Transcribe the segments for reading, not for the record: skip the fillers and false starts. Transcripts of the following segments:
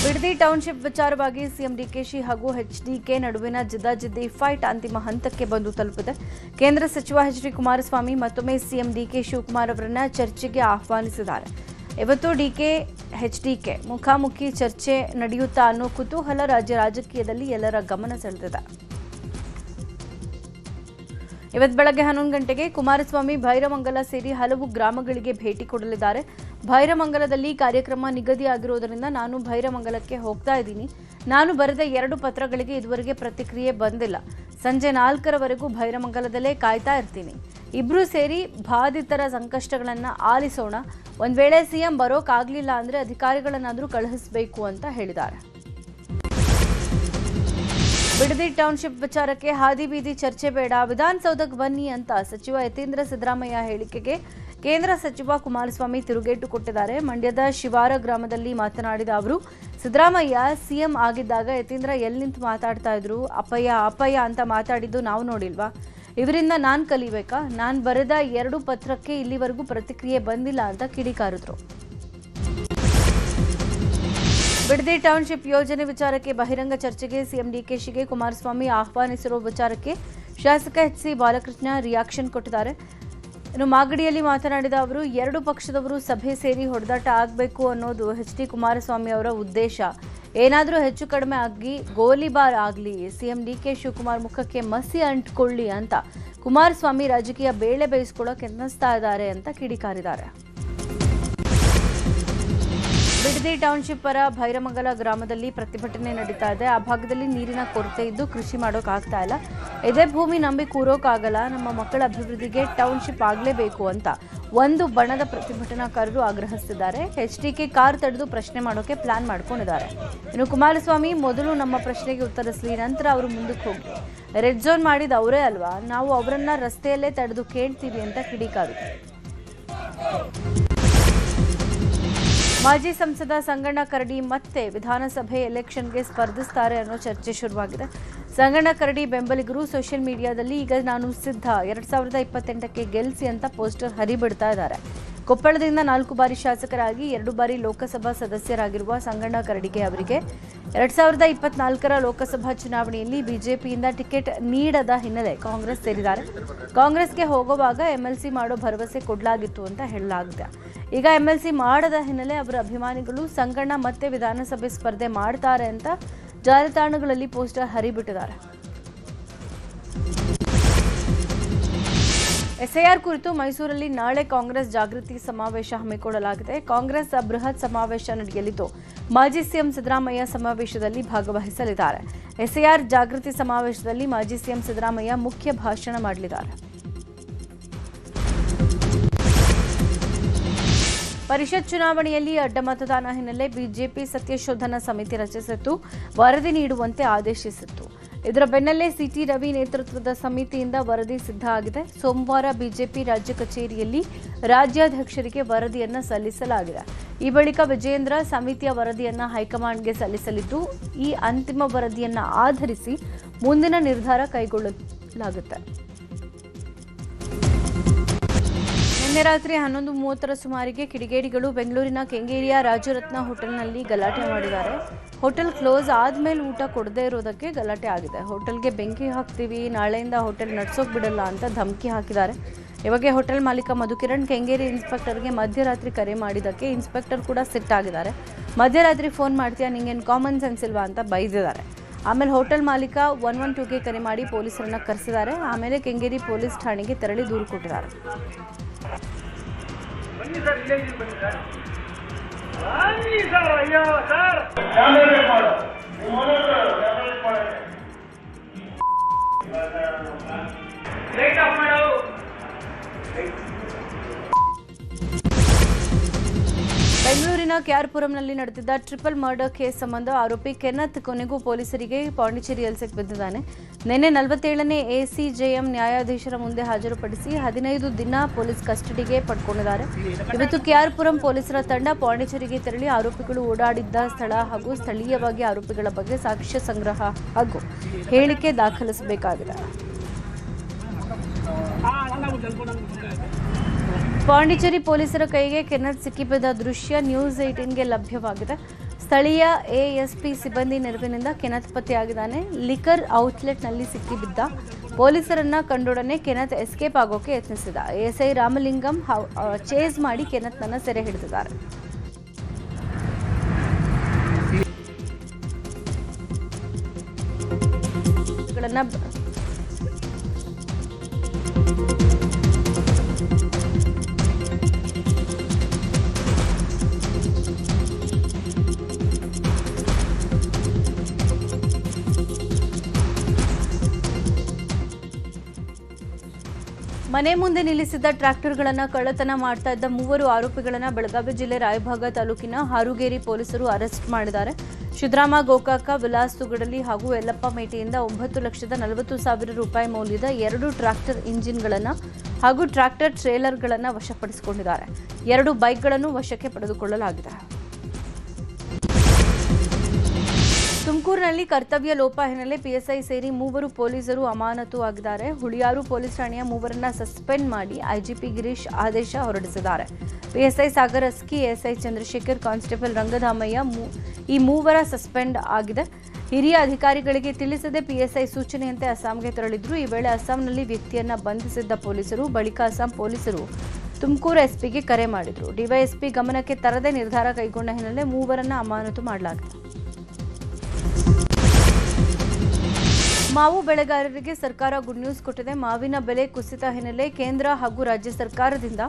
Bidadi township ವಿಚಾರವಾಗಿ CM DKShi ಹಾಗೂ HDK ನಡುವಿನ ಜಿದ್ದಾಜಿದ್ದಿ ಫೈಟ್ ಅಂತಿಮ ಹಂತಕ್ಕೆ ಬಂದು ತಲುಪಿದೆ. ಕೇಂದ್ರ ಸಚಿವ ಎಚ್ ಡಿ ಕುಮಾರಸ್ವಾಮಿ ಮತ್ತೊಮ್ಮೆ ಸಿಎಂ ಡಿಕೆ ಶಿವಕುಮಾರ್ ಅವರನ್ನ ಚರ್ಚೆಗೆ ಆಹ್ವಾನಿಸಿದ್ದಾರೆ. ಇವತ್ತು ಎಚ್ಡಿಕೆ ಮುಖಾಮುಖಿ ಚರ್ಚೆ ನಡೆಯುತ್ತಾ ಅನ್ನೋ ಕುತೂಹಲ ರಾಜ್ಯ ರಾಜಕೀಯದಲ್ಲಿ ಎಲ್ಲರ ಗಮನ ಸೆಳೆದಿದೆ. ಇವತ್ತು ಬೆಳಗ್ಗೆ 11 ಗಂಟೆಗೆ ಕುಮಾರಸ್ವಾಮಿ ಭೈರಮಂಗಲ ಸೇರಿ ಹಲವು ಗ್ರಾಮಗಳಿಗೆ ಭೇಟಿ ಕೊಡಲಿದ್ದಾರೆ. ಭೈರಮಂಗಲದಲ್ಲಿ ಕಾರ್ಯಕ್ರಮ ನಿಗದಿಯಾಗಿರುವುದರಿಂದ ನಾನು ಭೈರಮಂಗಲಕ್ಕೆ ಹೋಗ್ತಾ ಇದ್ದೀನಿ. ನಾನು ಬರೆದ 2 ಪತ್ರಗಳಿಗೆ ಇದುವರೆಗೆ ಪ್ರತಿಕ್ರಿಯೆ ಬಂದಿಲ್ಲ. ಸಂಜೆ 4ರವರೆಗೂ ಭೈರಮಂಗಲದಲ್ಲೇ ಕಾಯ್ತಾ ಇರ್ತೀನಿ. ಇಬ್ರು ಸೇರಿ ಬಾಧಿತರ ಸಂಕಷ್ಟಗಳನ್ನು ಆಲಿಸೋಣ. ಒಂದ್ ವೇಳೆ ಸಿಎಂ ಬರೋಕ್ಕಾಗಲಿಲ್ಲ ಅಂದ್ರೆ ಅಧಿಕಾರಿಗಳನ್ನಾದರೂ ಕಳುಹಿಸಬೇಕು ಅಂತ ಹೇಳಿದ್ದಾರೆ. ಬಿಡದಿ ಟೌನ್ಶಿಪ್ ವಿಚಾರಕ್ಕೆ ಹಾದಿ ಬೀದಿ ಚರ್ಚೆ ಬೇಡ, ವಿಧಾನಸೌಧಕ್ಕೆ ಬನ್ನಿ ಅಂತ ಸಚಿವ ಯತೀಂದ್ರ ಸಿದ್ದರಾಮಯ್ಯ ಹೇಳಿಕೆಗೆ ಕೇಂದ್ರ ಸಚಿವ ಕುಮಾರಸ್ವಾಮಿ ತಿರುಗೇಟು ಕೊಟ್ಟಿದ್ದಾರೆ. ಮಂಡ್ಯದ ಶಿವಾರ ಗ್ರಾಮದಲ್ಲಿ ಮಾತನಾಡಿದ ಅವರು, ಸಿದ್ದರಾಮಯ್ಯ ಸಿಎಂ ಆಗಿದ್ದಾಗ ಯತೀಂದ್ರ ಎಲ್ಲಿ ನಿಂತು ಮಾತಾಡ್ತಾ ಇದ್ರು, ಅಪ್ಪಯ್ಯ ಅಂತ ಮಾತಾಡಿದ್ದು ನಾವು ನೋಡಿಲ್ವಾ? ಇವರಿಂದ ನಾನು ಕಲಿಬೇಕಾ? ನಾನು ಬರೆದ 2 ಪತ್ರಕ್ಕೆ ಇಲ್ಲಿವರೆಗೂ ಪ್ರತಿಕ್ರಿಯೆ ಬಂದಿಲ್ಲ ಅಂತ ಕಿಡಿಕಾರಿದ್ರು. ಬಿಡದಿ ಟೌನ್ಶಿಪ್ ಯೋಜನೆ ವಿಚಾರಕ್ಕೆ ಬಹಿರಂಗ ಚರ್ಚೆಗೆ ಸಿಎಂ ಡಿಕೆಶಿಗೆ ಕುಮಾರಸ್ವಾಮಿ ಆಹ್ವಾನಿಸಿರುವ ವಿಚಾರಕ್ಕೆ ಶಾಸಕ ಎಚ್.ಸಿ. ಬಾಲಕೃಷ್ಣ ರಿಯಾಕ್ಷನ್ ಕೊಟ್ಟಿದ್ದಾರೆ. ಇನ್ನು ಮಾಗಡಿಯಲ್ಲಿ ಮಾತನಾಡಿದ ಅವರು, 2 ಪಕ್ಷದವರು ಸಭೆ ಸೇರಿ ಹೊಡೆದಾಟ ಆಗಬೇಕು ಅನ್ನೋದು ಎಚ್ ಡಿ ಕುಮಾರಸ್ವಾಮಿ ಅವರ ಉದ್ದೇಶ. ಏನಾದರೂ ಹೆಚ್ಚು ಕಡಿಮೆ ಆಗಿ ಗೋಲಿಬಾರ್ ಆಗಲಿ, ಸಿಎಂ ಡಿಕೆ ಶಿವಕುಮಾರ್ ಮುಖಕ್ಕೆ ಮಸಿ ಅಂಟ್ಕೊಳ್ಳಿ ಅಂತ ಕುಮಾರಸ್ವಾಮಿ ರಾಜಕೀಯ ಬೇಳೆ ಬೇಯಿಸ್ಕೊಳ್ಳೋಕೆ ಯತ್ನಿಸ್ತಾ ಇದ್ದಾರೆ ಅಂತ ಕಿಡಿಕಾರಿದ್ದಾರೆ. ಬಿಡದಿ ಟೌನ್ಶಿಪ್ ಪರ ಭೈರಮಂಗಲ ಗ್ರಾಮದಲ್ಲಿ ಪ್ರತಿಭಟನೆ ನಡೀತಾ ಇದೆ. ಆ ಭಾಗದಲ್ಲಿ ನೀರಿನ ಕೊರತೆ ಇದ್ದು ಕೃಷಿ ಮಾಡೋಕ್ಕಾಗ್ತಾ ಇಲ್ಲ. ಇದೇ ಭೂಮಿ ನಂಬಿ ಕೂರೋಕ್ಕಾಗಲ್ಲ. ನಮ್ಮ ಮಕ್ಕಳ ಅಭಿವೃದ್ಧಿಗೆ ಟೌನ್ಶಿಪ್ ಆಗಲೇಬೇಕು ಅಂತ ಒಂದು ಬಣದ ಪ್ರತಿಭಟನಾಕಾರರು ಆಗ್ರಹಿಸಿದ್ದಾರೆ. ಎಚ್ಡಿಕೆ ಕಾರ್ ತಡೆದು ಪ್ರಶ್ನೆ ಮಾಡೋಕೆ ಪ್ಲಾನ್ ಮಾಡ್ಕೊಂಡಿದ್ದಾರೆ. ಇನ್ನು ಕುಮಾರಸ್ವಾಮಿ ಮೊದಲು ನಮ್ಮ ಪ್ರಶ್ನೆಗೆ ಉತ್ತರಿಸಲಿ, ನಂತರ ಅವರು ಮುಂದಕ್ಕೆ ಹೋಗಿ ರೆಡ್ ಝೋನ್ ಮಾಡಿದ ಅವರೇ ಅಲ್ವಾ, ನಾವು ಅವರನ್ನ ರಸ್ತೆಯಲ್ಲೇ ತಡೆದು ಕೇಳ್ತೀವಿ ಅಂತ ಕಿಡಿಕಾರಿದ್ರು. ಮಾಜಿ ಸಂಸದ ಸಂಗಣ್ಣ ಕರಡಿ ಮತ್ತೆ ವಿಧಾನಸಭೆ ಎಲೆಕ್ಷನ್ಗೆ ಸ್ಪರ್ಧಿಸುತ್ತಾರೆ ಅನ್ನೋ ಚರ್ಚೆ ಶುರುವಾಗಿದೆ. ಸಂಗಣ್ಣ ಕರಡಿ ಬೆಂಬಲಿಗರು ಸೋಷಿಯಲ್ ಮೀಡಿಯಾದಲ್ಲಿ ಈಗ ನಾನು ಸಿದ್ಧ 2028ಕ್ಕೆ ಗೆಲ್ಲಿಸಿ ಅಂತ ಪೋಸ್ಟರ್ ಹರಿಬಿಡ್ತಾ ಇದ್ದಾರೆ. ಕೊಪ್ಪಳದಿಂದ 4 ಬಾರಿ ಶಾಸಕರಾಗಿ 2 ಬಾರಿ ಲೋಕಸಭಾ ಸದಸ್ಯರಾಗಿರುವ ಸಂಗಣ್ಣ ಕರಡಿಗೆ ಅವರಿಗೆ 2024ರ ಲೋಕಸಭಾ ಚುನಾವಣೆಯಲ್ಲಿ ಬಿಜೆಪಿಯಿಂದ ಟಿಕೆಟ್ ನೀಡದ ಹಿನ್ನೆಲೆ ಕಾಂಗ್ರೆಸ್ ಸೇರಿದ್ದಾರೆ. ಕಾಂಗ್ರೆಸ್ಗೆ ಹೋಗುವಾಗ ಎಂಎಲ್ಸಿ ಮಾಡೋ ಭರವಸೆ ಕೊಡಲಾಗಿತ್ತು ಅಂತ ಹೇಳಲಾಗಿದೆ. ಈಗ ಎಂಎಲ್ಸಿ ಮಾಡದ ಹಿನ್ನೆಲೆ ಅವರ ಅಭಿಮಾನಿಗಳು ಸಂಗಣ್ಣ ಮತ್ತೆ ವಿಧಾನಸಭೆ ಸ್ಪರ್ಧೆ ಮಾಡ್ತಾರೆ ಅಂತ ಜಾಲತಾಣಗಳಲ್ಲಿ ಪೋಸ್ಟರ್ ಹರಿಬಿಟ್ಟಿದ್ದಾರೆ. ಎಸ್ಐಆರ್ ಕುರಿತು ಮೈಸೂರಲ್ಲಿ ನಾಳೆ ಕಾಂಗ್ರೆಸ್ ಜಾಗೃತಿ ಸಮಾವೇಶ ಹಮ್ಮಿಕೊಳ್ಳಲಾಗಿದೆ. ಕಾಂಗ್ರೆಸ್ ಬೃಹತ್ ಸಮಾವೇಶ ನಡೆಯಲಿದ್ದು ಮಾಜಿ ಸಿಎಂ ಸಿದ್ದರಾಮಯ್ಯ ಸಮಾವೇಶದಲ್ಲಿ ಭಾಗವಹಿಸಲಿದ್ದಾರೆ. ಎಸ್ಐಆರ್ ಜಾಗೃತಿ ಸಮಾವೇಶದಲ್ಲಿ ಮಾಜಿ ಸಿಎಂ ಸಿದ್ದರಾಮಯ್ಯ ಮುಖ್ಯ ಭಾಷಣ ಮಾಡಲಿದ್ದಾರೆ. ಪರಿಷತ್ ಚುನಾವಣೆಯಲ್ಲಿ ಅಡ್ಡ ಮತದಾನ ಹಿನ್ನೆಲೆ ಬಿಜೆಪಿ ಸತ್ಯಶೋಧನಾ ಸಮಿತಿ ರಚಿಸಿತ್ತು, ವರದಿ ನೀಡುವಂತೆ ಆದೇಶಿಸಿತ್ತು. ಇದರ ಬೆನ್ನಲ್ಲೇ ಸಿಟಿ ರವಿ ನೇತೃತ್ವದ ಸಮಿತಿಯಿಂದ ವರದಿ ಸಿದ್ಧ ಆಗಿದೆ. ಸೋಮವಾರ ಬಿಜೆಪಿ ರಾಜ್ಯ ಕಚೇರಿಯಲ್ಲಿ ರಾಜ್ಯಾಧ್ಯಕ್ಷರಿಗೆ ವರದಿಯನ್ನು ಸಲ್ಲಿಸಲಾಗಿದೆ. ಈ ಬಳಿಕ ವಿಜಯೇಂದ್ರ ಸಮಿತಿಯ ವರದಿಯನ್ನು ಹೈಕಮಾಂಡ್ಗೆ ಸಲ್ಲಿಸಲಿದ್ದು, ಈ ಅಂತಿಮ ವರದಿಯನ್ನು ಆಧರಿಸಿ ಮುಂದಿನ ನಿರ್ಧಾರ ಕೈಗೊಳ್ಳಲಾಗುತ್ತೆ. ನಿನ್ನೆ ರಾತ್ರಿ 11:30ರ ಸುಮಾರಿಗೆ ಕಿಡಿಗೇಡಿಗಳು ಬೆಂಗಳೂರಿನ ಕೆಂಗೇರಿಯ ರಾಜರತ್ನ ಹೋಟೆಲ್ನಲ್ಲಿ ಗಲಾಟೆ ಮಾಡಿದ್ದಾರೆ. ಹೋಟೆಲ್ ಕ್ಲೋಸ್ ಆದ್ಮೇಲೆ ಊಟ ಕೊಡದೇ ಇರೋದಕ್ಕೆ ಗಲಾಟೆ ಆಗಿದೆ. ಹೋಟೆಲ್ಗೆ ಬೆಂಕಿ ಹಾಕ್ತೀವಿ, ನಾಳೆಯಿಂದ ಹೋಟೆಲ್ ನಡ್ಸೋಕ್ ಬಿಡಲ್ಲ ಅಂತ ಧಮಕಿ ಹಾಕಿದ್ದಾರೆ. ಈ ಬಗ್ಗೆ ಹೋಟೆಲ್ ಮಾಲೀಕ ಮಧುಕಿರಣ್ ಕೆಂಗೇರಿ ಇನ್ಸ್ಪೆಕ್ಟರ್ಗೆ ಮಧ್ಯರಾತ್ರಿ ಕರೆ ಮಾಡಿದ್ದಕ್ಕೆ ಇನ್ಸ್ಪೆಕ್ಟರ್ ಕೂಡ ಸಿಟ್ಟಾಗಿದ್ದಾರೆ. ಮಧ್ಯರಾತ್ರಿ ಫೋನ್ ಮಾಡ್ತೀಯಾ, ನಿಂಗೇನು ಕಾಮನ್ ಸೆನ್ಸ್ ಇಲ್ವಾ ಅಂತ ಬೈದಿದ್ದಾರೆ. ಆಮೇಲೆ ಹೋಟೆಲ್ ಮಾಲೀಕ 112ಗೆ ಕರೆ ಮಾಡಿ ಪೊಲೀಸರನ್ನ ಕರೆಸಿದ್ದಾರೆ. ಆಮೇಲೆ ಕೆಂಗೇರಿ ಪೊಲೀಸ್ ಠಾಣೆಗೆ ತೆರಳಿ ದೂರು ಕೊಟ್ಟಿದ್ದಾರೆ. ಬೆಂಗಳೂರಿನ ಕೆಆರ್ಪುರಂನಲ್ಲಿ ನಡೆದಿದ್ದ ಟ್ರಿಪಲ್ ಮರ್ಡರ್ ಕೇಸ್ ಸಂಬಂಧ ಆರೋಪಿ ಕೆನ್ನತ್ ಕೊನೆಗೂ ಪೊಲೀಸರಿಗೆ ಪಾಂಡಿಚೇರಿಯಲ್ಲಿ ಸಿಕ್ಕಿಬಿದ್ದಿದ್ದಾನೆ. ನಿನ್ನೆ 47ನೇ ಎಸಿಜೆಎಂ ನ್ಯಾಯಾಧೀಶರ ಮುಂದೆ ಹಾಜರುಪಡಿಸಿ 15 ದಿನ ಪೊಲೀಸ್ ಕಸ್ಟಡಿಗೆ ಪಡ್ಕೊಂಡಿದ್ದಾರೆ. ಇವತ್ತು ಕೆಆರ್ಪುರಂ ಪೊಲೀಸರ ತಂಡ ಪಾಂಡಿಚೇರಿಗೆ ತೆರಳಿ ಆರೋಪಿಗಳು ಓಡಾಡಿದ್ದ ಸ್ಥಳ ಹಾಗೂ ಸ್ಥಳೀಯವಾಗಿ ಆರೋಪಿಗಳ ಬಗ್ಗೆ ಸಾಕ್ಷ್ಯ ಸಂಗ್ರಹ ಹಾಗೂ ಹೇಳಿಕೆ ದಾಖಲಿಸಬೇಕಾಗಿದೆ. ಪಾಂಡಿಚೇರಿ ಪೊಲೀಸರ ಕೈಗೆ ಕೆನ್ನತ್ ಸಿಕ್ಕಿಬಿದ್ದ ದೃಶ್ಯ ನ್ಯೂಸ್ 18ಗೆ ಲಭ್ಯವಾಗಿದೆ. ಸ್ಥಳೀಯ ಎಎಸ್ಪಿ ಸಿಬ್ಬಂದಿ ನೆರವಿನಿಂದ ಕೆನತ್ ಪತ್ತೆಯಾಗಿದ್ದಾನೆ. ಲಿಕರ್ ಔಟ್ಲೆಟ್ನಲ್ಲಿ ಸಿಕ್ಕಿಬಿದ್ದ ಪೊಲೀಸರನ್ನ ಕಂಡೊಡನೆ ಕೆನತ್ ಎಸ್ಕೇಪ್ ಆಗೋಕೆ ಯತ್ನಿಸಿದ. ಎಎಸ್ಐ ರಾಮಲಿಂಗಂ ಚೇಸ್ ಮಾಡಿ ಕೆನತ್ನನ್ನ ಸೆರೆ ಹಿಡಿದಿದ್ದಾರೆ. ಮನೆ ಮುಂದೆ ನಿಲ್ಲಿಸಿದ್ದ ಟ್ರ್ಯಾಕ್ಟರ್ಗಳನ್ನು ಕಳ್ಳತನ ಮಾಡ್ತಾ ಇದ್ದ 3 ಆರೋಪಿಗಳನ್ನು ಬೆಳಗಾವಿ ಜಿಲ್ಲೆ ರಾಯಭಾಗ ತಾಲೂಕಿನ ಹಾರುಗೇರಿ ಪೊಲೀಸರು ಅರೆಸ್ಟ್ ಮಾಡಿದ್ದಾರೆ. ಸಿದ್ದರಾಮ ಗೋಕಾಕ, ವಿಲಾಸ್ ತುಗಡಲಿ ಹಾಗೂ ಯಲ್ಲಪ್ಪ ಮೇಟೆಯಿಂದ 9,40,000 ರೂಪಾಯಿ ಮೌಲ್ಯದ 2 ಟ್ರ್ಯಾಕ್ಟರ್ ಇಂಜಿನ್ಗಳನ್ನು ಹಾಗೂ ಟ್ರ್ಯಾಕ್ಟರ್ ಟ್ರೇಲರ್ಗಳನ್ನು ವಶಪಡಿಸಿಕೊಂಡಿದ್ದಾರೆ. 2 ಬೈಕ್ಗಳನ್ನು ವಶಕ್ಕೆ ಪಡೆದುಕೊಳ್ಳಲಾಗಿದೆ. ತುಮಕೂರಿನಲ್ಲಿ ಕರ್ತವ್ಯ ಲೋಪ ಹಿನ್ನೆಲೆ ಪಿಎಸ್ಐ ಸೇರಿ 3 ಪೊಲೀಸರು ಅಮಾನತು ಆಗಿದ್ದಾರೆ. ಹುಳಿಯಾರು ಪೊಲೀಸ್ ಠಾಣೆಯ 3ರನ್ನ ಸಸ್ಪೆಂಡ್ ಮಾಡಿ ಐಜಿಪಿ ಗಿರೀಶ್ ಆದೇಶ ಹೊರಡಿಸಿದ್ದಾರೆ. PSI Sagar Aski, SI Chandrashekhar, constable Rangadhamaiah ಈ 3 ಸಸ್ಪೆಂಡ್ ಆಗಿದೆ. ಹಿರಿಯ ಅಧಿಕಾರಿಗಳಿಗೆ ತಿಳಿಸದೆ ಪಿಎಸ್ಐ ಸೂಚನೆಯಂತೆ ಅಸ್ಸಾಂಗೆ ತೆರಳಿದ್ರು. ಈ ವೇಳೆ ಅಸ್ಸಾಂನಲ್ಲಿ ವ್ಯಕ್ತಿಯನ್ನ ಬಂಧಿಸಿದ್ದ ಪೊಲೀಸರು ಬಳಿಕ ಅಸ್ಸಾಂ ಪೊಲೀಸರು ತುಮಕೂರು ಎಸ್ಪಿಗೆ ಕರೆ ಮಾಡಿದ್ರು. ಡಿವೈಎಸ್ಪಿ ಗಮನಕ್ಕೆ ತರದೆ ನಿರ್ಧಾರ ಕೈಗೊಂಡ ಹಿನ್ನೆಲೆ 3ರನ್ನ ಅಮಾನತು ಮಾಡಲಾಗಿದೆ. ಮಾವು ಬೆಳೆಗಾರರಿಗೆ ಸರ್ಕಾರ ಗುಡ್ ನ್ಯೂಸ್ ಕೊಟ್ಟಿದೆ. ಮಾವಿನ ಬೆಲೆ ಕುಸಿತ ಹಿನ್ನೆಲೆ ಕೇಂದ್ರ ಹಾಗೂ ರಾಜ್ಯ ಸರ್ಕಾರದಿಂದ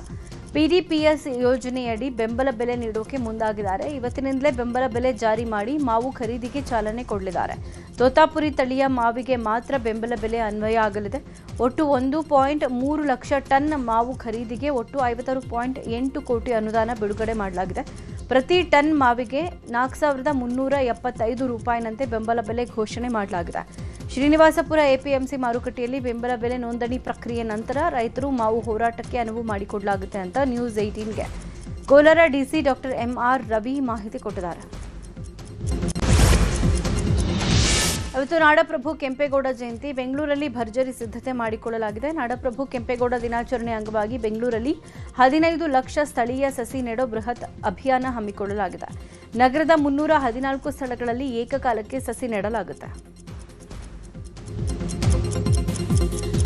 ಪಿಡಿಪಿಎಸ್ ಯೋಜನೆಯಡಿ ಬೆಂಬಲ ಬೆಲೆ ನೀಡೋಕೆ ಮುಂದಾಗಿದ್ದಾರೆ. ಇವತ್ತಿನಿಂದಲೇ ಬೆಂಬಲ ಬೆಲೆ ಜಾರಿ ಮಾಡಿ ಮಾವು ಖರೀದಿಗೆ ಚಾಲನೆ ಕೊಡಲಿದ್ದಾರೆ. ತೋತಾಪುರಿ ತಳಿಯ ಮಾವಿಗೆ ಮಾತ್ರ ಬೆಂಬಲ ಬೆಲೆ ಅನ್ವಯ ಆಗಲಿದೆ. ಒಟ್ಟು 1.3 ಲಕ್ಷ ಟನ್ ಮಾವು ಖರೀದಿಗೆ ಒಟ್ಟು 56.8 ಕೋಟಿ ಅನುದಾನ ಬಿಡುಗಡೆ ಮಾಡಲಾಗಿದೆ. ಪ್ರತಿ ಟನ್ ಮಾವಿಗೆ 4,375 ರೂಪಾಯಿನಂತೆ ಬೆಂಬಲ ಬೆಲೆ ಘೋಷಣೆ ಮಾಡಲಾಗಿದೆ. ಶ್ರೀನಿವಾಸಪುರ ಎಪಿಎಂಸಿ ಮಾರುಕಟ್ಟೆಯಲ್ಲಿ ಬೆಂಬಲ ಬೆಲೆ ನೋಂದಣಿ ಪ್ರಕ್ರಿಯೆ ನಂತರ ರೈತರು ಮಾವು ಹೋರಾಟಕ್ಕೆ ಅನುವು ಮಾಡಿಕೊಡಲಾಗುತ್ತೆ ಅಂತ ನ್ಯೂಸ್ 18ಗೆ Kolar DC doctor MR Ravi ಮಾಹಿತಿ ಕೊಟ್ಟಿದ್ದಾರೆ. ಇವತ್ತು ನಾಡಪ್ರಭು ಕೆಂಪೇಗೌಡ ಜಯಂತಿ. ಬೆಂಗಳೂರಲ್ಲಿ ಭರ್ಜರಿ ಸಿದ್ಧತೆ ಮಾಡಿಕೊಳ್ಳಲಾಗಿದೆ. ನಾಡಪ್ರಭು ಕೆಂಪೇಗೌಡ ದಿನಾಚರಣೆ ಅಂಗವಾಗಿ ಬೆಂಗಳೂರಲ್ಲಿ 15 ಲಕ್ಷ ಸ್ಥಳೀಯ ಸಸಿ ನೆಡೋ ಬೃಹತ್ ಅಭಿಯಾನ ಹಮ್ಮಿಕೊಳ್ಳಲಾಗಿದೆ. ನಗರದ 314 ಸ್ಥಳಗಳಲ್ಲಿ ಏಕಕಾಲಕ್ಕೆ ಸಸಿ ನೆಡಲಾಗುತ್ತೆ.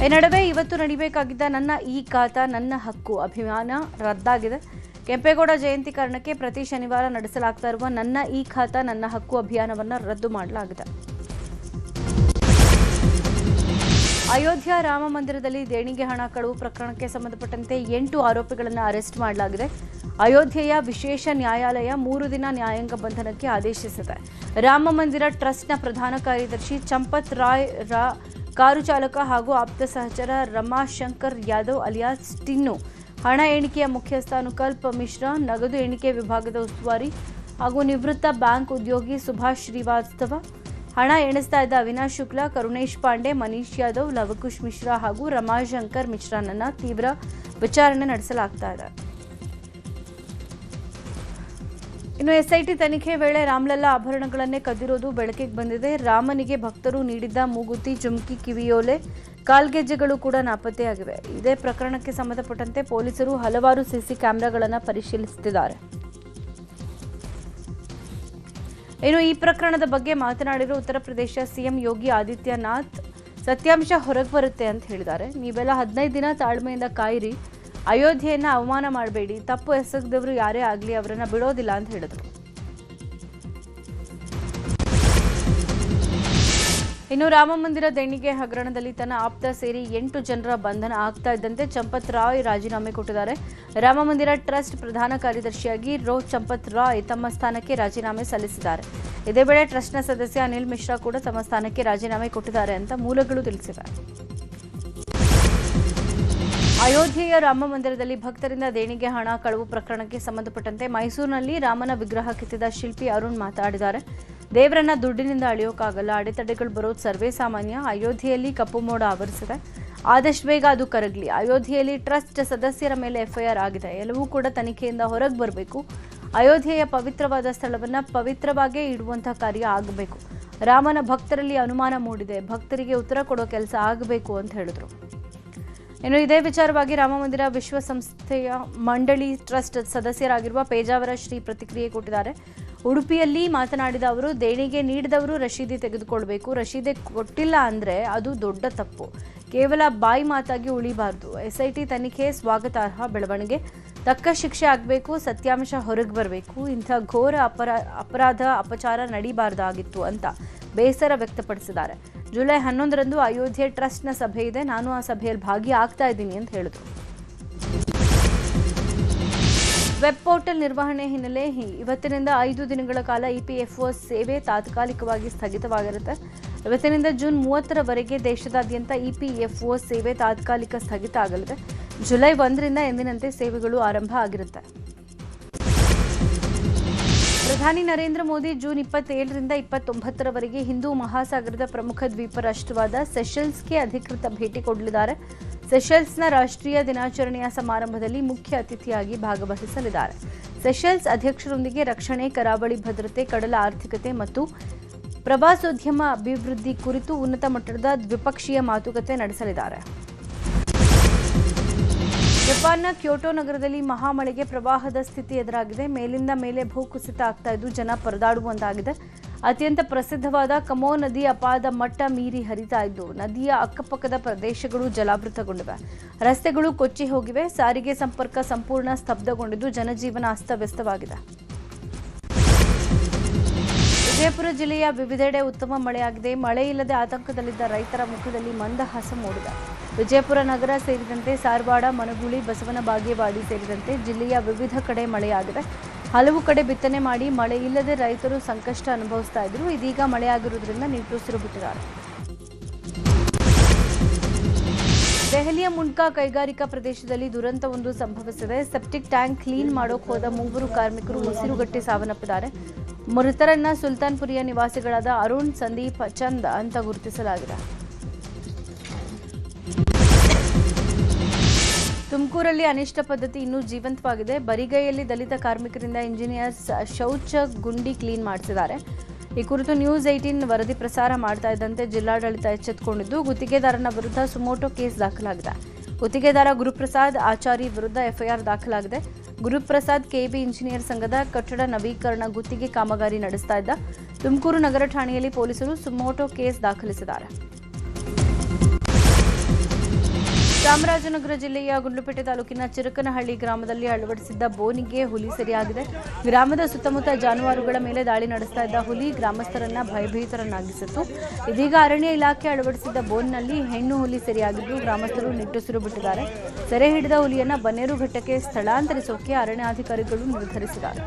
ಈ ನಡುವೆ ಇವತ್ತು ನಡೆಯಬೇಕಾಗಿದ್ದ ನನ್ನ ಈ ಖಾತಾ ನನ್ನ ಹಕ್ಕು ಅಭಿಯಾನ ರದ್ದಾಗಿದೆ. ಕೆಂಪೇಗೌಡ ಜಯಂತಿ ಕಾರಣಕ್ಕೆ ಪ್ರತಿ ಶನಿವಾರ ನಡೆಸಲಾಗ್ತಾ ಇರುವ ನನ್ನ ಈ ಖಾತಾ ನನ್ನ ಹಕ್ಕು ಅಭಿಯಾನವನ್ನು ರದ್ದು ಮಾಡಲಾಗಿದೆ. ಅಯೋಧ್ಯ ರಾಮ ಮಂದಿರದಲ್ಲಿ ದೇಣಿಗೆ ಹಣ ಕಳವು ಪ್ರಕರಣಕ್ಕೆ ಸಂಬಂಧಪಟ್ಟಂತೆ 8 ಆರೋಪಿಗಳನ್ನು ಅರೆಸ್ಟ್ ಮಾಡಲಾಗಿದೆ. ಅಯೋಧ್ಯೆಯ ವಿಶೇಷ ನ್ಯಾಯಾಲಯ 3 ದಿನ ನ್ಯಾಯಾಂಗ ಬಂಧನಕ್ಕೆ ಆದೇಶಿಸಿದೆ. ರಾಮ ಮಂದಿರ ಟ್ರಸ್ಟ್ನ ಪ್ರಧಾನ ಕಾರ್ಯದರ್ಶಿ ಚಂಪತ್ ರಾಯ್ ಕಾರು ಚಾಲಕ ಹಾಗೂ ಆಪ್ತ ಸಹಚರ ರಮಾಶಂಕರ್ ಯಾದವ್ ಅಲಿಯಾಸ್ ಟಿನ್ನು, ಹಣ ಎಣಿಕೆಯ ಮುಖ್ಯಸ್ಥ ಅನುಕಲ್ಪ ಮಿಶ್ರಾ, ನಗದು ಎಣಿಕೆ ವಿಭಾಗದ ಉಸ್ತುವಾರಿ ಹಾಗೂ ನಿವೃತ್ತ ಬ್ಯಾಂಕ್ ಉದ್ಯೋಗಿ ಸುಭಾಷ್ ಶ್ರೀವಾಸ್ತವ, ಹಣ ಎಣಿಸ್ತಾ ಇದ್ದ ಅವಿನಾಶ್ ಶುಕ್ಲಾ, ಕರುಣೇಶ್ ಪಾಂಡೆ, ಮನೀಶ್ ಯಾದವ್, ಲವಕುಶ್ ಮಿಶ್ರಾ ಹಾಗೂ ರಮಾಶಂಕರ್ ಮಿಶ್ರಾನನ್ನ ತೀವ್ರ ವಿಚಾರಣೆ ನಡೆಸಲಾಗ್ತಾ ಇದೆ. ಇನ್ನು ಎಸ್ಐಟಿ ತನಿಖೆ ವೇಳೆ ರಾಮ್ಲಲ್ಲಾ ಆಭರಣಗಳನ್ನೇ ಕದ್ದಿರೋದು ಬೆಳಕಿಗೆ ಬಂದಿದೆ. ರಾಮನಿಗೆ ಭಕ್ತರು ನೀಡಿದ್ದ ಮೂಗುತಿ, ಜುಮ್ಕಿ, ಕಿವಿಯೋಲೆ, ಕಾಲ್ಗೆಜ್ಜೆಗಳು ಕೂಡ ನಾಪತ್ತೆಯಾಗಿವೆ. ಇದೇ ಪ್ರಕರಣಕ್ಕೆ ಸಂಬಂಧಪಟ್ಟಂತೆ ಪೊಲೀಸರು ಹಲವಾರು ಸಿಸಿ ಕ್ಯಾಮೆರಾಗಳನ್ನು ಪರಿಶೀಲಿಸುತ್ತಿದ್ದಾರೆ. ಇನ್ನು ಈ ಪ್ರಕರಣದ ಬಗ್ಗೆ ಮಾತನಾಡಿರುವ ಉತ್ತರ ಪ್ರದೇಶ ಸಿಎಂ ಯೋಗಿ ಆದಿತ್ಯನಾಥ್, ಸತ್ಯಾಂಶ ಹೊರಗೆ ಬರುತ್ತೆ ಅಂತ ಹೇಳಿದ್ದಾರೆ. ನೀವೆಲ್ಲ 15 ದಿನ ತಾಳ್ಮೆಯಿಂದ ಕಾಯಿರಿ, ಅಯೋಧ್ಯೆಯನ್ನ ಅವಮಾನ ಮಾಡಬೇಡಿ, ತಪ್ಪು ಎಸಗದವರು ಯಾರೇ ಆಗಲಿ ಅವರನ್ನ ಬಿಡೋದಿಲ್ಲ ಅಂತ ಹೇಳಿದರು. ಇನ್ನು ರಾಮ ಮಂದಿರ ದೇಣಿಗೆ ಹಗರಣದಲ್ಲಿ ತನ್ನ ಆಪ್ತ ಸೇರಿ 8 ಜನರ ಬಂಧನ ಆಗ್ತಾ ಇದ್ದಂತೆ ಚಂಪತ್ ರಾಯ್ ರಾಜೀನಾಮೆ ಕೊಟ್ಟಿದ್ದಾರೆ. ರಾಮ ಮಂದಿರ ಟ್ರಸ್ಟ್ ಪ್ರಧಾನ ಕಾರ್ಯದರ್ಶಿಯಾಗಿ ಚಂಪತ್ ರಾಯ್ ತಮ್ಮ ಸ್ಥಾನಕ್ಕೆ ರಾಜೀನಾಮೆ ಸಲ್ಲಿಸಿದ್ದಾರೆ. ಇದೇ ವೇಳೆ ಟ್ರಸ್ಟ್ನ ಸದಸ್ಯ ಅನಿಲ್ ಮಿಶ್ರಾ ಕೂಡ ತಮ್ಮ ಸ್ಥಾನಕ್ಕೆ ರಾಜೀನಾಮೆ ಕೊಟ್ಟಿದ್ದಾರೆ ಅಂತ ಮೂಲಗಳು ತಿಳಿಸಿವೆ. ಅಯೋಧ್ಯೆಯ ರಾಮ ಮಂದಿರದಲ್ಲಿ ಭಕ್ತರಿಂದ ದೇಣಿಗೆ ಹಣ ಕಳವು ಪ್ರಕರಣಕ್ಕೆ ಸಂಬಂಧಪಟ್ಟಂತೆ ಮೈಸೂರಿನಲ್ಲಿ ರಾಮನ ವಿಗ್ರಹ ಕೆತ್ತಿದ ಶಿಲ್ಪಿ ಅರುಣ್ ಮಾತಾಡಿದ್ದಾರೆ. ದೇವರನ್ನ ದುಡ್ಡಿನಿಂದ ಅಳೆಯೋಕ್ಕಾಗಲ್ಲ, ಅಡೆತಡೆಗಳು ಬರೋದು ಸರ್ವೇ ಸಾಮಾನ್ಯ. ಅಯೋಧ್ಯೆಯಲ್ಲಿ ಕಪ್ಪು ಮೋಡ ಆವರಿಸಿದೆ, ಆದಷ್ಟು ಬೇಗ ಅದು ಕರಗಲಿ. ಅಯೋಧ್ಯೆಯಲ್ಲಿ ಟ್ರಸ್ಟ್ ಸದಸ್ಯರ ಮೇಲೆ ಎಫ್ಐಆರ್ ಆಗಿದೆ, ಎಲ್ಲವೂ ಕೂಡ ತನಿಖೆಯಿಂದ ಹೊರಗೆ ಬರಬೇಕು. ಅಯೋಧ್ಯೆಯ ಪವಿತ್ರವಾದ ಸ್ಥಳವನ್ನು ಪವಿತ್ರವಾಗೇ ಇಡುವಂತಹ ಕಾರ್ಯ ಆಗಬೇಕು. ರಾಮನ ಭಕ್ತರಲ್ಲಿ ಅನುಮಾನ ಮೂಡಿದೆ, ಭಕ್ತರಿಗೆ ಉತ್ತರ ಕೊಡೋ ಕೆಲಸ ಆಗಬೇಕು ಅಂತ ಹೇಳಿದ್ರು. ಇನ್ನು ಇದೇ ವಿಚಾರವಾಗಿ ರಾಮಮಂದಿರ ವಿಶ್ವಸಂಸ್ಥೆಯ ಮಂಡಳಿ ಟ್ರಸ್ಟ್ ಸದಸ್ಯರಾಗಿರುವ ಪೇಜಾವರ ಶ್ರೀ ಪ್ರತಿಕ್ರಿಯೆ ಕೊಟ್ಟಿದ್ದಾರೆ. ಉಡುಪಿಯಲ್ಲಿ ಮಾತನಾಡಿದ ಅವರು, ದೇಣಿಗೆ ನೀಡಿದವರು ರಶೀದಿ ತೆಗೆದುಕೊಳ್ಬೇಕು. ರಶೀದಿ ಕೊಟ್ಟಿಲ್ಲ ಅಂದ್ರೆ ಅದು ದೊಡ್ಡ ತಪ್ಪು. ಕೇವಲ ಬಾಯಿ ಮಾತಾಗಿ ಉಳಿಬಾರದು. ಎಸ್ಐಟಿ ತನಿಖೆ ಸ್ವಾಗತಾರ್ಹ ಬೆಳವಣಿಗೆ. ತಕ್ಕ ಶಿಕ್ಷೆ ಆಗಬೇಕು. ಸತ್ಯಾಂಶ ಹೊರಗೆ ಬರಬೇಕು. ಇಂಥ ಘೋರ ಅಪರಾಧ ಅಪಚಾರ ನಡೀಬಾರ್ದಾಗಿತ್ತು ಅಂತ ಬೇಸರ ವ್ಯಕ್ತಪಡಿಸಿದ್ದಾರೆ. ಜುಲೈ 11ರಂದು ಅಯೋಧ್ಯೆ ಟ್ರಸ್ಟ್ನ ಸಭೆ ಇದೆ. ನಾನು ಆ ಸಭೆಯಲ್ಲಿ ಭಾಗಿಯಾಗ್ತಾ ಇದ್ದೀನಿ ಅಂತ ಹೇಳಿದರು. ವೆಬ್ ಪೋರ್ಟಲ್ ನಿರ್ವಹಣೆ ಹಿನ್ನೆಲೆ ಇವತ್ತಿನಿಂದ 5 ದಿನಗಳ ಕಾಲ ಇಪಿಎಫ್ಒ ಸೇವೆ ತಾತ್ಕಾಲಿಕವಾಗಿ ಸ್ಥಗಿತವಾಗಿರುತ್ತೆ. ಇವತ್ತಿನಿಂದ ಜೂನ್ 30ರವರೆಗೆ ದೇಶದಾದ್ಯಂತ ಇಪಿಎಫ್ಒ ಸೇವೆ ತಾತ್ಕಾಲಿಕ ಸ್ಥಗಿತ ಆಗಲಿದೆ. ಜುಲೈ 1ರಿಂದ ಎಂದಿನಂತೆ ಸೇವೆಗಳು ಆರಂಭ ಆಗಿರುತ್ತೆ. ಪ್ರಧಾನಿ ನರೇಂದ್ರ ಮೋದಿ ಜೂನ್ 27ರಿಂದ 29ರವರೆಗೆ ಹಿಂದೂ ಮಹಾಸಾಗರದ ಪ್ರಮುಖ ದ್ವೀಪ ರಾಷ್ಟ್ರವಾದ ಸೆಷೆಲ್ಸ್ಗೆ ಅಧಿಕೃತ ಭೇಟಿ ಕೊಡಲಿದ್ದಾರೆ. ಸೆಷೆಲ್ಸ್ನ ರಾಷ್ಟ್ರೀಯ ದಿನಾಚರಣೆಯ ಸಮಾರಂಭದಲ್ಲಿ ಮುಖ್ಯ ಅತಿಥಿಯಾಗಿ ಭಾಗವಹಿಸಲಿದ್ದಾರೆ. ಸೆಷೆಲ್ಸ್ ಅಧ್ಯಕ್ಷರೊಂದಿಗೆ ರಕ್ಷಣೆ, ಕರಾವಳಿ ಭದ್ರತೆ, ಕಡಲ ಆರ್ಥಿಕತೆ ಮತ್ತು ಪ್ರವಾಸೋದ್ಯಮ ಅಭಿವೃದ್ಧಿ ಕುರಿತು ಉನ್ನತ ಮಟ್ಟದ ದ್ವಿಪಕ್ಷೀಯ ಮಾತುಕತೆ ನಡೆಸಲಿದ್ದಾರೆ. ಜಪಾನ್ನ ಕ್ಯೋಟೋ ನಗರದಲ್ಲಿ ಮಹಾಮಳೆಗೆ ಪ್ರವಾಹದ ಸ್ಥಿತಿ ಎದುರಾಗಿದೆ. ಮೇಲಿಂದ ಮೇಲೆ ಭೂಕುಸಿತ ಆಗ್ತಾ ಇದ್ದು ಜನ ಪರದಾಡುವಂತಾಗಿದೆ. ಅತ್ಯಂತ ಪ್ರಸಿದ್ಧವಾದ ಕಮೋ ನದಿ ಅಪಾಯದ ಮಟ್ಟ ಮೀರಿ ಹರಿತಾ ಇದ್ದು ನದಿಯ ಅಕ್ಕಪಕ್ಕದ ಪ್ರದೇಶಗಳು ಜಲಾವೃತಗೊಂಡಿವೆ. ರಸ್ತೆಗಳು ಕೊಚ್ಚಿ ಹೋಗಿವೆ. ಸಾರಿಗೆ ಸಂಪರ್ಕ ಸಂಪೂರ್ಣ ಸ್ತಬ್ಧಗೊಂಡಿದ್ದು ಜನಜೀವನ ಅಸ್ತವ್ಯಸ್ತವಾಗಿದೆ. ವಿಜಯಪುರ ಜಿಲ್ಲೆಯ ವಿವಿಧೆಡೆ ಉತ್ತಮ ಮಳೆಯಾಗಿದೆ. ಮಳೆ ಇಲ್ಲದೆ ಆತಂಕದಲ್ಲಿದ್ದ ರೈತರ ಮುಖದಲ್ಲಿ ಮಂದಹಾಸ ಮೂಡಿದೆ. ವಿಜಯಪುರ ನಗರ ಸೇರಿದಂತೆ ಸಾರವಾಡ, ಮನಗೂಳಿ, ಬಸವನ ಬಾಗೇವಾಡಿ ಸೇರಿದಂತೆ ಜಿಲ್ಲೆಯ ವಿವಿಧ ಕಡೆ ಮಳೆಯಾಗಿದೆ. ಹಲವು ಕಡೆ ಬಿತ್ತನೆ ಮಾಡಿ ಮಳೆ ಇಲ್ಲದೆ ರೈತರು ಸಂಕಷ್ಟ ಅನುಭವಿಸ್ತಾ ಇದ್ರು. ಇದೀಗ ಮಳೆಯಾಗಿರುವುದರಿಂದ ನಿಟ್ಟುಸಿರು ಬಿಟ್ಟಿದ್ದಾರೆ. ದೆಹಲಿಯ ಮುನ್ಕಾ ಕೈಗಾರಿಕಾ ಪ್ರದೇಶದಲ್ಲಿ ದುರಂತವೊಂದು ಸಂಭವಿಸಿದೆ. ಸೆಪ್ಟಿಕ್ ಟ್ಯಾಂಕ್ ಕ್ಲೀನ್ ಮಾಡೋಕೆ ಹೋದ 3 ಕಾರ್ಮಿಕರು ಉಸಿರುಗಟ್ಟಿ ಸಾವನ್ನಪ್ಪಿದ್ದಾರೆ. ಮೃತರನ್ನ ಸುಲ್ತಾನ್ಪುರಿಯ ನಿವಾಸಿಗಳಾದ ಅರುಣ್, ಸಂದೀಪ್, ಚಂದ್ ಅಂತ ಗುರುತಿಸಲಾಗಿದೆ. ತುಮಕೂರಲ್ಲಿ ಅನಿಷ್ಟ ಪದ್ಧತಿ ಇನ್ನೂ ಜೀವಂತವಾಗಿದೆ. ಬರಿಗೈಯಲ್ಲಿ ದಲಿತ ಕಾರ್ಮಿಕರಿಂದ ಇಂಜಿನಿಯರ್ಸ್ ಶೌಚ ಗುಂಡಿ ಕ್ಲೀನ್ ಮಾಡಿಸಿದ್ದಾರೆ. ಈ ಕುರಿತು ನ್ಯೂಸ್ 18 ವರದಿ ಪ್ರಸಾರ ಮಾಡ್ತಾ ಇದ್ದಂತೆ ಜಿಲ್ಲಾಡಳಿತ ಎಚ್ಚೆತ್ತುಕೊಂಡಿದ್ದು ಗುತ್ತಿಗೆದಾರನ ವಿರುದ್ಧ ಸುಮೋಟೋ ಕೇಸ್ ದಾಖಲಾಗಿದೆ. ಗುತ್ತಿಗೆದಾರ ಗುರುಪ್ರಸಾದ್ ಆಚಾರಿ ವಿರುದ್ಧ ಎಫ್ಐಆರ್ ದಾಖಲಾಗಿದೆ. ಗುರುಪ್ರಸಾದ್ ಕೆಬಿ ಇಂಜಿನಿಯರ್ ಸಂಘದ ಕಟ್ಟಡ ನವೀಕರಣ ಗುತ್ತಿಗೆ ಕಾಮಗಾರಿ ನಡೆಸ್ತಾ ಇದ್ದ. ತುಮಕೂರು ನಗರ ಠಾಣೆಯಲ್ಲಿ ಪೊಲೀಸರು ಸುಮೋಟೋ ಕೇಸ್ ದಾಖಲಿಸಿದ್ದಾರೆ. ಚಾಮರಾಜನಗರ ಜಿಲ್ಲೆಯ ಗುಂಡ್ಲುಪೇಟೆ ತಾಲೂಕಿನ ಚಿರಕನಹಳ್ಳಿ ಗ್ರಾಮದಲ್ಲಿ ಅಳವಡಿಸಿದ್ದ ಬೋನಿಗೆ ಹುಲಿ ಸೆರೆಯಾಗಿದೆ. ಗ್ರಾಮದ ಸುತ್ತಮುತ್ತ ಜಾನುವಾರುಗಳ ಮೇಲೆ ದಾಳಿ ನಡೆಸ್ತಾ ಇದ್ದ ಹುಲಿ ಗ್ರಾಮಸ್ಥರನ್ನ ಭಯಭೀತರನ್ನಾಗಿಸಿತ್ತು. ಇದೀಗ ಅರಣ್ಯ ಇಲಾಖೆ ಅಳವಡಿಸಿದ್ದ ಬೋನ್ನಲ್ಲಿ ಹೆಣ್ಣು ಹುಲಿ ಸೆರೆಯಾಗಿದ್ದು ಗ್ರಾಮಸ್ಥರು ನಿಟ್ಟುಸಿರು ಬಿಟ್ಟಿದ್ದಾರೆ. ಸೆರೆ ಹಿಡಿದ ಹುಲಿಯನ್ನ ಬನ್ನೇರುಘಟ್ಟಕ್ಕೆ ಸ್ಥಳಾಂತರಿಸೋಕೆ ಅರಣ್ಯಾಧಿಕಾರಿಗಳು ನಿರ್ಧರಿಸಿದ್ದಾರೆ.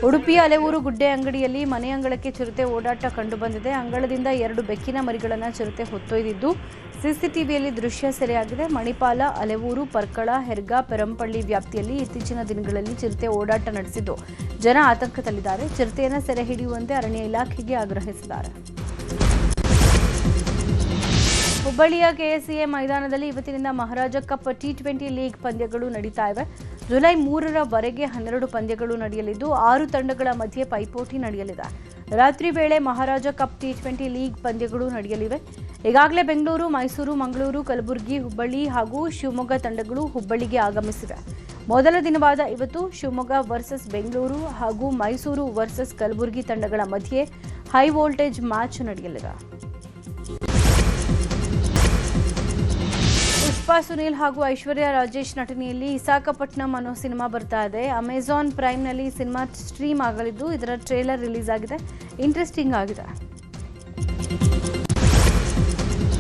ಉಡುಪಿಯ ಅಲೆಯೂರು ಗುಡ್ಡೆ ಅಂಗಡಿಯಲ್ಲಿ ಮನೆ ಅಂಗಳಕ್ಕೆ ಚಿರತೆ ಓಡಾಟ ಕಂಡುಬಂದಿದೆ. ಅಂಗಳದಿಂದ 2 ಬೆಕ್ಕಿನ ಮರಿಗಳನ್ನು ಚಿರತೆ ಹೊತ್ತೊಯ್ದಿದ್ದು ಸಿಸಿಟಿವಿಯಲ್ಲಿ ದೃಶ್ಯ ಸೆರೆಯಾಗಿದೆ. ಮಣಿಪಾಲ, ಅಲೆಯೂರು, ಪರ್ಕಳ, ಹೆರ್ಗಾ, ಪೆರಂಪಳ್ಳಿ ವ್ಯಾಪ್ತಿಯಲ್ಲಿ ಇತ್ತೀಚಿನ ದಿನಗಳಲ್ಲಿ ಚಿರತೆ ಓಡಾಟ ನಡೆಸಿದ್ದು ಜನ ಆತಂಕದಲ್ಲಿದ್ದಾರೆ. ಚಿರತೆಯನ್ನು ಸೆರೆ ಹಿಡಿಯುವಂತೆ ಅರಣ್ಯ ಇಲಾಖೆಗೆ ಆಗ್ರಹಿಸಿದ್ದಾರೆ. ಹುಬ್ಬಳ್ಳಿಯ ಕೆಎಸ್ಸಿಎ ಮೈದಾನದಲ್ಲಿ ಇವತ್ತಿನಿಂದ ಮಹಾರಾಜ ಕಪ್ ಟಿ20 ಲೀಗ್ ಪಂದ್ಯಗಳು ನಡೀತಾ ಇವೆ. ಜುಲೈ 3ರವರೆಗೆ 12 ಪಂದ್ಯಗಳು ನಡೆಯಲಿದ್ದು 6 ತಂಡಗಳ ಮಧ್ಯೆ ಪೈಪೋಟಿ ನಡೆಯಲಿದೆ. ರಾತ್ರಿ ವೇಳೆ ಮಹಾರಾಜ ಕಪ್ ಟಿ20 ಲೀಗ್ ಪಂದ್ಯಗಳು ನಡೆಯಲಿವೆ. ಈಗಾಗಲೇ ಬೆಂಗಳೂರು, ಮೈಸೂರು, ಮಂಗಳೂರು, ಕಲಬುರಗಿ, ಹುಬ್ಬಳ್ಳಿ ಹಾಗೂ ಶಿವಮೊಗ್ಗ ತಂಡಗಳು ಹುಬ್ಬಳ್ಳಿಗೆ ಆಗಮಿಸಿವೆ. ಮೊದಲ ದಿನವಾದ ಇವತ್ತು ಶಿವಮೊಗ್ಗ ವರ್ಸಸ್ ಬೆಂಗಳೂರು ಹಾಗೂ ಮೈಸೂರು ವರ್ಸಸ್ ಕಲಬುರಗಿ ತಂಡಗಳ ಮಧ್ಯೆ ಹೈ ವೋಲ್ಟೇಜ್ ಮ್ಯಾಚ್ ನಡೆಯಲಿದೆ. ಪುಷ್ಪಾ ಸುನೀಲ್ ಹಾಗೂ ಐಶ್ವರ್ಯ ರಾಜೇಶ್ ನಟನೆಯಲ್ಲಿ ವಿಶಾಖಪಟ್ಟಣಂ ಅನ್ನೋ ಸಿನಿಮಾ ಬರ್ತಾ ಇದೆ. ಅಮೆಜಾನ್ ಪ್ರೈಮ್ನಲ್ಲಿ ಸಿನಿಮಾ ಸ್ಟ್ರೀಮ್ ಆಗಲಿದ್ದು ಇದರ ಟ್ರೇಲರ್ ರಿಲೀಸ್ ಆಗಿದೆ. ಇಂಟ್ರೆಸ್ಟಿಂಗ್ ಆಗಿದೆ.